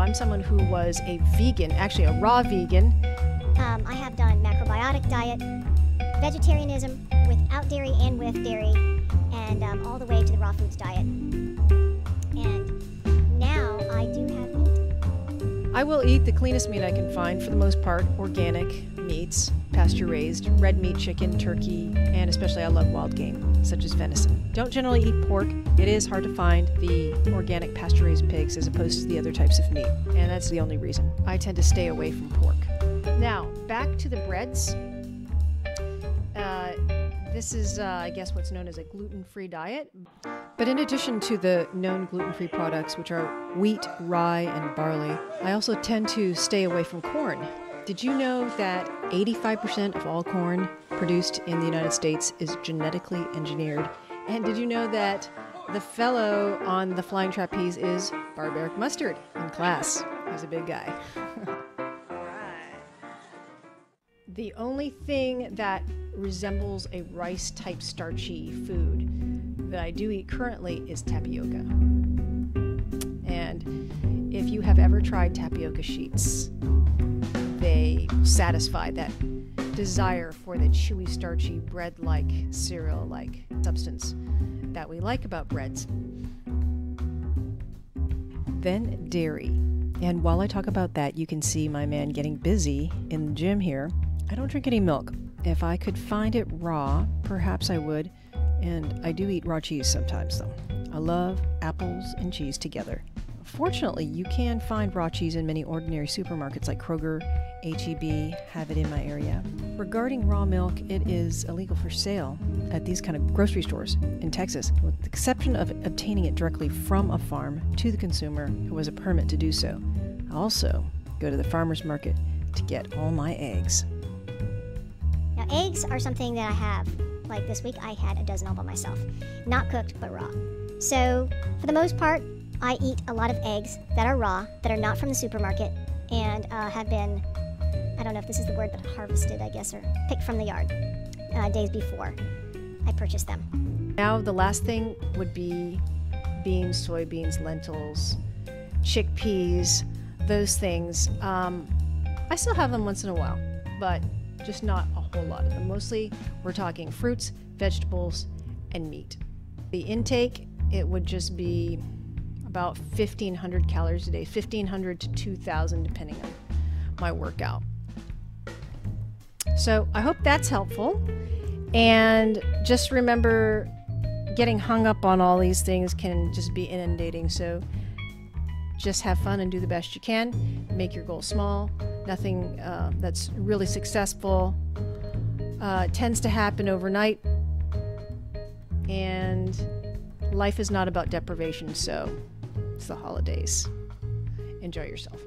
I'm someone who was a vegan, actually a raw vegan. I have done macrobiotic diet, vegetarianism without dairy and with dairy, and all the way to the raw foods diet. And now I do have meat. I will eat the cleanest meat I can find, for the most part, organic meats, pasture-raised, red meat, chicken, turkey, and especially I love wild game, such as venison. Don't generally eat pork. It is hard to find the organic pasture-raised pigs as opposed to the other types of meat, and that's the only reason. I tend to stay away from pork. Now, back to the breads. This is, I guess, what's known as a gluten-free diet. But in addition to the known gluten-free products, which are wheat, rye, and barley, I also tend to stay away from corn. Did you know that 85% of all corn produced in the United States is genetically engineered? And did you know that the fellow on the flying trapeze is Barbaric Mustard in class? He's a big guy. The only thing that resembles a rice-type starchy food that I do eat currently is tapioca. And if you have ever tried tapioca sheets, they satisfy that desire for the chewy, starchy, bread-like, cereal-like substance that we like about breads. Then dairy. And while I talk about that, you can see my man getting busy in the gym here. I don't drink any milk. If I could find it raw, perhaps I would. And I do eat raw cheese sometimes, though. I love apples and cheese together. Fortunately, you can find raw cheese in many ordinary supermarkets like Kroger, H-E-B, have it in my area. Regarding raw milk, it is illegal for sale at these kind of grocery stores in Texas, with the exception of obtaining it directly from a farm to the consumer who has a permit to do so. I also go to the farmer's market to get all my eggs. Now, eggs are something that I have. Like this week, I had a dozen all by myself. Not cooked, but raw. So, for the most part, I eat a lot of eggs that are raw, that are not from the supermarket, and have been, I don't know if this is the word, but harvested, I guess, or picked from the yard days before I purchased them. Now, the last thing would be beans, soybeans, lentils, chickpeas, those things. I still have them once in a while, but just not a whole lot of them. Mostly, we're talking fruits, vegetables, and meat. The intake, it would just be about 1,500 calories a day, 1,500 to 2,000 depending on my workout. So I hope that's helpful. And just remember, getting hung up on all these things can just be inundating. So just have fun and do the best you can. Make your goals small. Nothing that's really successful tends to happen overnight. And life is not about deprivation, so it's the holidays. Enjoy yourself.